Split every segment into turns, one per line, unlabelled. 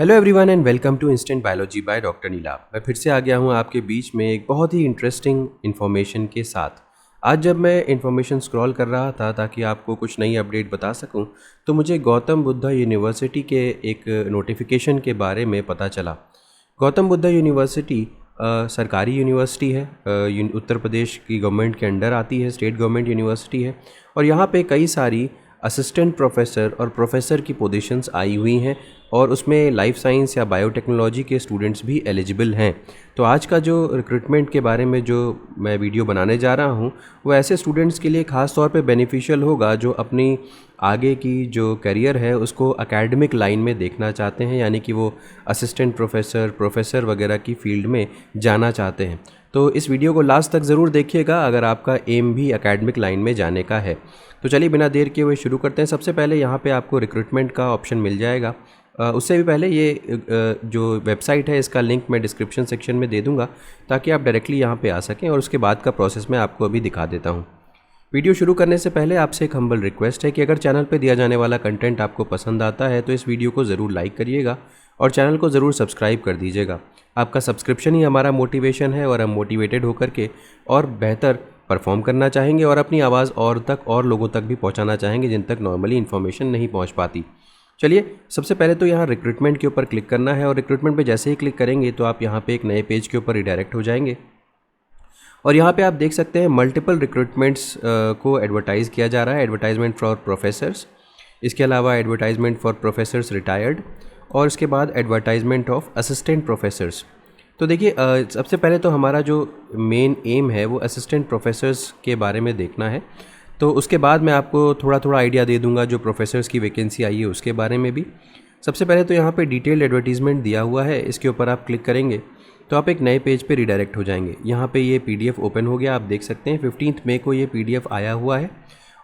Hello everyone and welcome to instant biology by doctor Neela. मैं फिर से आ गया हूँ आपके बीच में एक बहुत ही इंटरेस्टिंग इन्फॉर्मेशन के साथ। आज जब मैं इन्फॉर्मेशन स्क्रॉल कर रहा था ताकि आपको कुछ नई अपडेट बता सकूँ, तो मुझे गौतम बुद्धा यूनिवर्सिटी के एक नोटिफिकेशन के बारे में पता चला। गौतम बुद्धा यूनिवर्सिटी सरकारी यूनिवर्सिटी है, उत्तर प्रदेश की गवर्नमेंट के अंडर आती है, स्टेट गवर्नमेंट यूनिवर्सिटी है। और यहाँ पे कई सारी असिस्टेंट प्रोफेसर और प्रोफेसर की पोजीशंस आई हुई हैं और उसमें लाइफ साइंस या बायोटेक्नोलॉजी के स्टूडेंट्स भी एलिजिबल हैं। तो आज का जो रिक्रूटमेंट के बारे में जो मैं वीडियो बनाने जा रहा हूँ वो ऐसे स्टूडेंट्स के लिए ख़ास तौर पे बेनिफिशियल होगा जो अपनी आगे की जो करियर है उसको एकेडमिक लाइन में देखना चाहते हैं, यानी कि वो असिस्टेंट प्रोफेसर वगैरह की फील्ड में जाना चाहते हैं। तो इस वीडियो को लास्ट तक ज़रूर देखिएगा अगर आपका एम भी एकेडमिक लाइन में जाने का है। तो चलिए बिना देर किए हुए शुरू करते हैं। सबसे पहले यहाँ पे आपको रिक्रूटमेंट का ऑप्शन मिल जाएगा। उससे भी पहले ये जो वेबसाइट है इसका लिंक मैं डिस्क्रिप्शन सेक्शन में दे दूँगा ताकि आप डायरेक्टली यहाँ पे आ सकें, और उसके बाद का प्रोसेस मैं आपको अभी दिखा देता हूँ। वीडियो शुरू करने से पहले आपसे एक हम्बल रिक्वेस्ट है कि अगर चैनल पे दिया जाने वाला कंटेंट आपको पसंद आता है तो इस वीडियो को ज़रूर लाइक करिएगा और चैनल को ज़रूर सब्सक्राइब कर दीजिएगा। आपका सब्सक्रिप्शन ही हमारा मोटिवेशन है और हम मोटिवेटेड होकर के और बेहतर परफॉर्म करना चाहेंगे और अपनी आवाज़ और लोगों तक भी पहुंचाना चाहेंगे जिन तक नॉर्मली इन्फॉर्मेशन नहीं पहुंच पाती। चलिए सबसे पहले तो यहाँ रिक्रूटमेंट के ऊपर क्लिक करना है और रिक्रूटमेंट पे जैसे ही क्लिक करेंगे तो आप यहाँ पे एक नए पेज के ऊपर रिडायरेक्ट हो जाएंगे। और यहाँ पे आप देख सकते हैं मल्टीपल रिक्रूटमेंट्स को एडवर्टाइज़ किया जा रहा है। एडवर्टाइजमेंट फॉर प्रोफेसर्स, इसके अलावा एडवर्टाइजमेंट फॉर प्रोफेसर्स रिटायर्ड, और इसके बाद एडवर्टाइजमेंट ऑफ असिस्टेंट प्रोफेसर्स। तो देखिए सबसे पहले तो हमारा जो मेन एम है वो असिस्टेंट प्रोफेसर्स के बारे में देखना है। तो उसके बाद मैं आपको थोड़ा आइडिया दे दूंगा जो प्रोफेसर्स की वैकेंसी आई है उसके बारे में भी। सबसे पहले तो यहाँ पे डिटेल्ड एडवर्टीज़मेंट दिया हुआ है, इसके ऊपर आप क्लिक करेंगे तो आप एक नए पेज पे रिडायरेक्ट हो जाएंगे। यहाँ पे ये पीडीएफ ओपन हो गया, आप देख सकते हैं 15 मई को ये पीडीएफ आया हुआ है।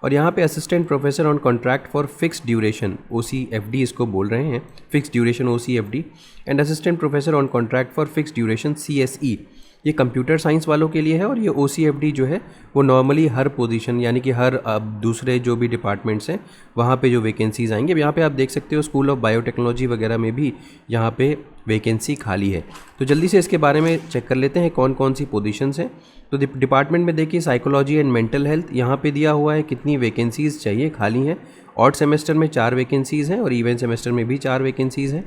और यहाँ पे assistant professor on contract for fix duration OCFD इसको बोल रहे हैं, fix duration OCFD, and assistant professor on contract for fix duration CSE। ये कंप्यूटर साइंस वालों के लिए है और ये OCFD जो है वो नॉर्मली हर पोजीशन यानी कि हर दूसरे जो भी डिपार्टमेंट्स हैं वहाँ पे जो वैकेंसीज़ आएंगे। अब यहाँ पे आप देख सकते हो स्कूल ऑफ बायोटेक्नोलॉजी वगैरह में भी यहाँ पे वैकेंसी खाली है। तो जल्दी से इसके बारे में चेक कर लेते हैं कौन कौन सी पोजीशंस हैं। तो डिपार्टमेंट में देखिए साइकोलॉजी एंड मेंटल हेल्थ, यहाँ पे दिया हुआ है कितनी वैकेंसीज़ चाहिए, खाली हैं। ऑड सेमेस्टर में 4 वैकेंसीज़ हैं और इवन सेमेस्टर में भी 4 वैकेंसीज़ हैं।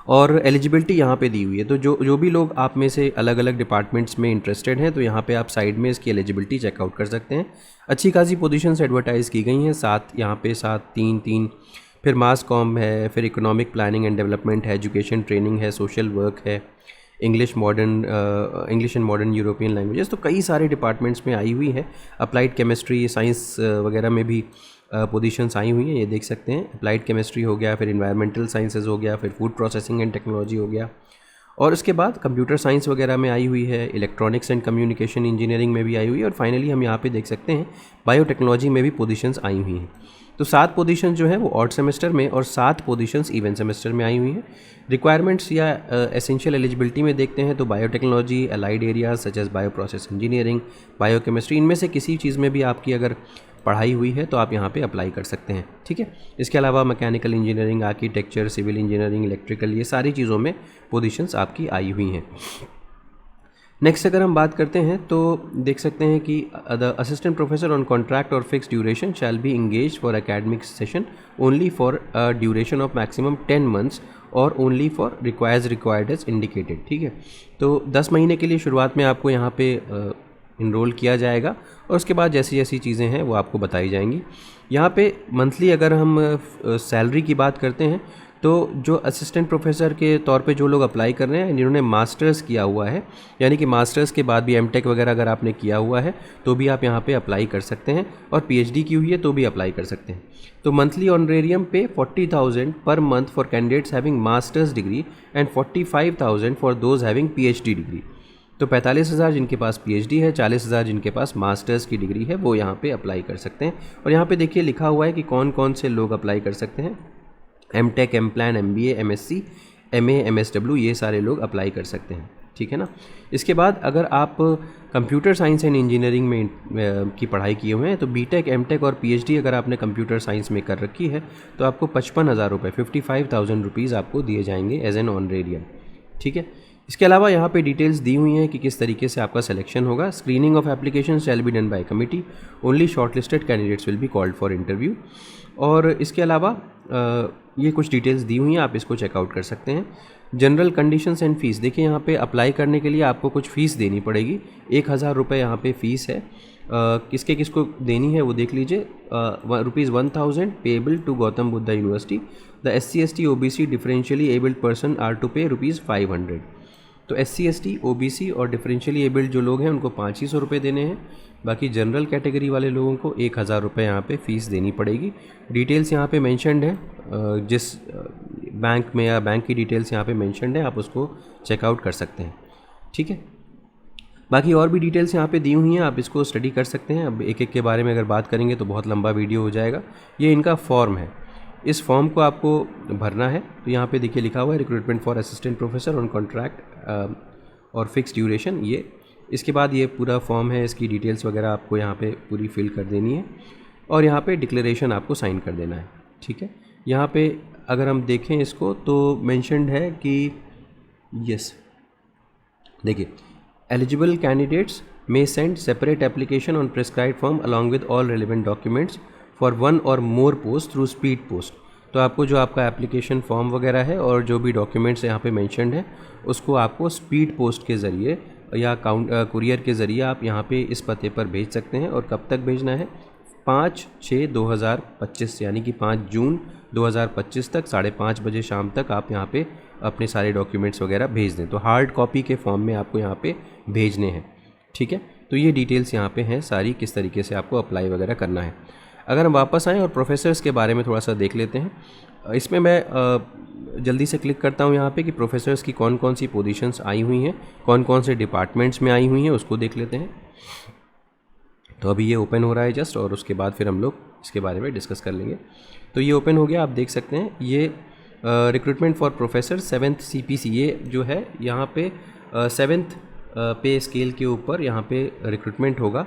और एलिजिबिलिटी यहाँ पे दी हुई है। तो जो भी लोग आप में से अलग अलग डिपार्टमेंट्स में इंटरेस्टेड हैं तो यहाँ पे आप साइड में इसकी एलिजिबिलिटी चेकआउट कर सकते हैं। अच्छी खासी पोजीशंस एडवर्टाइज़ की गई हैं, 7 यहाँ पे 7 3 फिर मास कॉम है, फिर इकोनॉमिक प्लानिंग एंड डेवलपमेंट है, एजुकेशन ट्रेनिंग है, सोशल वर्क है, English and modern European languages. तो कई सारे डिपार्टमेंट्स में आई हुई है। अप्लाइड केमिस्ट्री, साइंस वगैरह में भी पोजीशंस आई हुई हैं, ये देख सकते हैं। अप्लाइड केमिस्ट्री हो गया, फिर इन्वायरमेंटल साइंसेज हो गया, फिर फूड प्रोसेसिंग एंड टेक्नोलॉजी हो गया, और उसके बाद कंप्यूटर साइंस वगैरह में आई हुई है, इलेक्ट्रॉनिक्स एंड कम्युनिकेशन इंजीनियरिंग में भी आई हुई है, और फाइनली हम यहाँ पे देख सकते हैं बायोटेक्नोलॉजी में भी पोजीशंस आई हुई हैं। तो 7 पोजीशन जो है वो ऑड सेमेस्टर में और 7 पोजीशंस इवन सेमेस्टर में आई हुई हैं। रिक्वायरमेंट्स या एसेंशियल एलिजिबिलिटी में देखते हैं तो biotechnology, allied areas such as bio process engineering, biochemistry, इनमें से किसी चीज़ में भी आपकी अगर पढ़ाई हुई है तो आप यहाँ पे अप्लाई कर सकते हैं, ठीक है। इसके अलावा mechanical engineering, architecture, civil engineering, electrical, ये सारी चीज़ों में पोजीशंस आपकी आई हुई हैं। नेक्स्ट अगर हम बात करते हैं तो देख सकते हैं कि the assistant professor on contract और fix duration shall be engage for academic session only for duration of maximum 10 months और only for required as indicated, ठीक है। तो 10 महीने के लिए शुरुआत में आपको यहाँ पे इनरोल किया जाएगा और उसके बाद जैसी जैसी चीज़ें हैं वो आपको बताई जाएंगी। यहाँ पे मंथली अगर हम सैलरी की बात करते हैं तो जो असिस्टेंट प्रोफेसर के तौर पे जो लोग अप्लाई कर रहे हैं जिन्होंने मास्टर्स किया हुआ है, यानी कि मास्टर्स के बाद भी एमटेक वगैरह अगर आपने किया हुआ है तो भी आप यहाँ पे अप्लाई कर सकते हैं, और पीएचडी की हुई है तो भी अप्लाई कर सकते हैं। तो मंथली ऑनरेरियम पे 40,000 per month for candidates having masters degree and 45,000 for those having PhD degree. तो 45,000 जिनके पास पीएचडी है, 40,000 जिनके पास मास्टर्स की डिग्री है वो यहाँ पे अप्लाई कर सकते हैं। और यहाँ पे देखिए लिखा हुआ है कि कौन कौन से लोग अप्लाई कर सकते हैं। MTech, MPlan, MBA, MSc, MA, MSW, ये सारे लोग अप्लाई कर सकते हैं। ठीक है ना। इसके बाद अगर आप कंप्यूटर साइंस एंड इंजीनियरिंग में की पढ़ाई किए हुए हैं तो बीटेक, एमटेक और पीएचडी अगर आपने कंप्यूटर साइंस में कर रखी है तो आपको 55,000 रुपये 55,000 रुपीज़ आपको दिए जाएंगे एज एन ऑनरेरियम, ठीक है। इसके अलावा यहाँ पे डिटेल्स दी हुई हैं कि किस तरीके से आपका सिलेक्शन होगा। Screening of application shall be done by committee, only shortlisted candidates will be called for interview. और इसके अलावा ये कुछ डिटेल्स दी हुई हैं, आप इसको चेकआउट कर सकते हैं। जनरल कंडीशंस एंड फीस, देखिए यहाँ पे अप्लाई करने के लिए आपको कुछ फ़ीस देनी पड़ेगी। 1,000 रुपये यहाँ पे फ़ीस है। किसको देनी है वो देख लीजिए। ₹1,000 payable to Gautam Buddha University. The SC/ST OBC differently abled person are to pay ₹500। तो SC/ST OBC और डिफरेंशियली एबल्ड जो लोग हैं उनको 500 रुपये देने हैं। बाकी जनरल कैटेगरी वाले लोगों को 1,000 रुपये यहाँ पे फ़ीस देनी पड़ेगी। डिटेल्स यहाँ पे मेंशन्ड है, जिस बैंक में या बैंक की डिटेल्स यहाँ पे मेंशन्ड है, आप उसको चेकआउट कर सकते हैं, ठीक है। बाकी और भी डिटेल्स यहाँ पे दी हुई हैं, आप इसको स्टडी कर सकते हैं। अब एक एक के बारे में अगर बात करेंगे तो बहुत लंबा वीडियो हो जाएगा। ये इनका फॉर्म है, इस फॉर्म को आपको भरना है। तो यहाँ पे देखिए लिखा हुआ है recruitment for assistant professor on contract और फिक्स ड्यूरेशन। ये इसके बाद ये पूरा फॉर्म है, इसकी डिटेल्स वगैरह आपको यहाँ पे पूरी फिल कर देनी है और यहाँ पे डिक्लेरेशन आपको साइन कर देना है, ठीक है। यहाँ पे अगर हम देखें इसको तो मेंशन्ड है कि यस, देखिए eligible candidates may send separate application on prescribed form along with all relevant documents for 1 और मोर पोस्ट थ्रू स्पीड पोस्ट। तो आपको जो आपका एप्लीकेशन फॉर्म वगैरह है और जो भी डॉक्यूमेंट्स यहाँ पे मेंशन्ड है उसको आपको स्पीड पोस्ट के ज़रिए या कुरियर के ज़रिए आप यहाँ पे इस पते पर भेज सकते हैं। और कब तक भेजना है? 5/6/2025 यानी कि 5 जून 2025 तक 5:30 बजे शाम तक आप यहाँ पे अपने सारे डॉक्यूमेंट्स वगैरह भेज दें। तो हार्ड कॉपी के फॉर्म में आपको यहाँ पे भेजने हैं, ठीक है। तो ये डिटेल्स यहाँ पे हैं सारी, किस तरीके से आपको अप्लाई वगैरह करना है। अगर हम वापस आएँ और प्रोफेसर्स के बारे में थोड़ा सा देख लेते हैं। इसमें मैं जल्दी से क्लिक करता हूँ यहाँ पे कि प्रोफेसर्स की कौन कौन सी पोजीशंस आई हुई हैं, कौन कौन से डिपार्टमेंट्स में आई हुई हैं, उसको देख लेते हैं। तो अभी ये ओपन हो रहा है जस्ट, और उसके बाद फिर हम लोग इसके बारे में डिस्कस कर लेंगे। तो ये ओपन हो गया, आप देख सकते हैं। ये recruitment for professor 7th CPC, ये जो है यहाँ पे 7th पे स्केल के ऊपर यहाँ पे रिक्रूटमेंट होगा।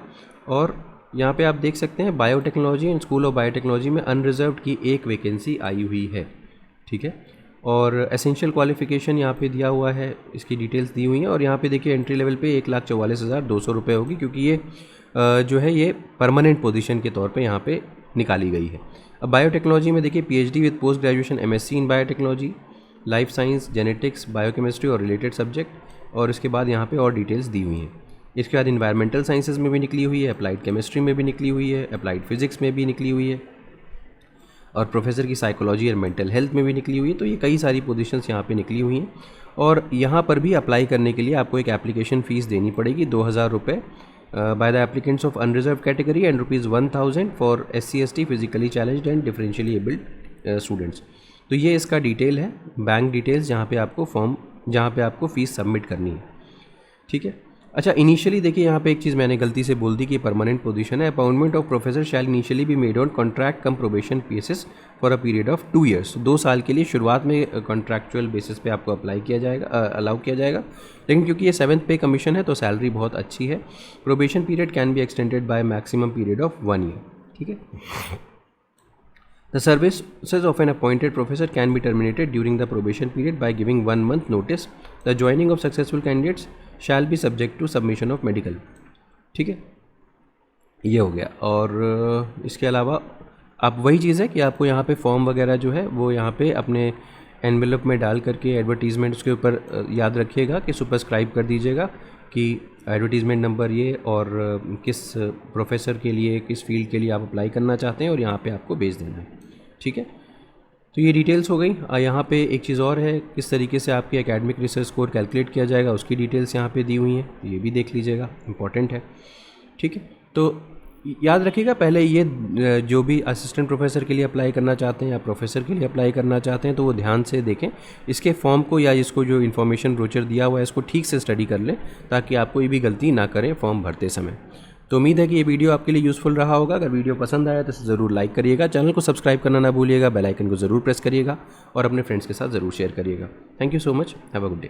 और यहाँ पे आप देख सकते हैं biotechnology and school of biotechnology में अनरिजर्व्ड की एक वैकेंसी आई हुई है, ठीक है। और एसेंशियल क्वालिफिकेशन यहाँ पे दिया हुआ है, इसकी डिटेल्स दी हुई हैं। और यहाँ पे देखिए एंट्री लेवल पे 1,44,200 रुपये होगी, क्योंकि ये जो है ये परमानेंट पोजीशन के तौर पे यहाँ पे निकाली गई है। अब बायोटेक्नोलॉजी में देखिए PhD with post graduation MSc in biotechnology, life science, genetics, biochemistry और रिलेटेड सब्जेक्ट। और इसके बाद यहाँ पे और डिटेल्स दी हुई हैं। इसके बाद इन्वायरमेंटल साइंसेज में भी निकली हुई है, अप्लाइड केमिस्ट्री में भी निकली हुई है, अप्लाइड फिजिक्स में भी निकली हुई है, और प्रोफेसर की साइकोलॉजी और मेंटल हेल्थ में भी निकली हुई है। तो ये कई सारी पोजीशंस यहाँ पे निकली हुई हैं। और यहाँ पर भी अप्लाई करने के लिए आपको एक एप्लीकेशन फ़ीस देनी पड़ेगी 2,000 रुपये by the applicants of unreserved category and ₹1,000 for SC/ST physically challenged and differently abled students. तो ये इसका डिटेल है, बैंक डिटेल्स, जहाँ पे आपको फॉर्म, जहाँ पे आपको फ़ीस सबमिट करनी है, ठीक है। अच्छा, इनिशियली देखिए यहाँ पे एक चीज़ मैंने गलती से बोल दी कि परमानेंट पोजीशन है। Appointment of professor shall initially भी made on contract cum probation basis for a period of 2 years। 2 साल के लिए शुरुआत में कॉन्ट्रैक्चुअल बेसिस पे आपको अप्लाई किया जाएगा, अलाउ किया जाएगा। लेकिन क्योंकि ये 7th पे कमीशन है तो सैलरी बहुत अच्छी है। Probation period can be extended by maximum period of 1 year, ठीक है। The services of an appointed professor can be terminated during the probation period by giving 1 month notice. The joining of successful candidates shall be subject to submission of medical, ठीक है। ये हो गया। और इसके अलावा आप वही चीज़ है कि आपको यहाँ पे फॉर्म वगैरह जो है वो यहाँ पे अपने एनवेलप में डाल करके एडवर्टीज़मेंट उसके ऊपर याद रखिएगा कि सब्सक्राइब कर दीजिएगा कि एडवर्टीज़मेंट नंबर ये, और किस प्रोफेसर के लिए, किस फील्ड के लिए आप अप्लाई करना चाहते हैं, और यहाँ पे आपको भेज देना है, ठीक है। तो ये डिटेल्स हो गई। यहाँ पे एक चीज़ और है, किस तरीके से आपकी एकेडमिक रिसर्च स्कोर कैलकुलेट किया जाएगा, उसकी डिटेल्स यहाँ पे दी हुई हैं, ये भी देख लीजिएगा, इंपॉर्टेंट है, ठीक है। तो याद रखिएगा, पहले ये जो भी असिस्टेंट प्रोफेसर के लिए अप्लाई करना चाहते हैं या प्रोफेसर के लिए अप्लाई करना चाहते हैं तो वो ध्यान से देखें इसके फॉर्म को, या इसको जो इन्फॉर्मेशन ब्रोचर दिया हुआ है इसको ठीक से स्टडी कर लें, ताकि आप कोई भी गलती ना करें फॉर्म भरते समय। तो उम्मीद है कि ये वीडियो आपके लिए यूज़फुल रहा होगा। अगर वीडियो पसंद आया तो ज़रूर लाइक करिएगा, चैनल को सब्सक्राइब करना ना भूलिएगा, बेल आइकन को ज़रूर प्रेस करिएगा और अपने फ्रेंड्स के साथ ज़रूर शेयर करिएगा। Thank you so much, have a good day.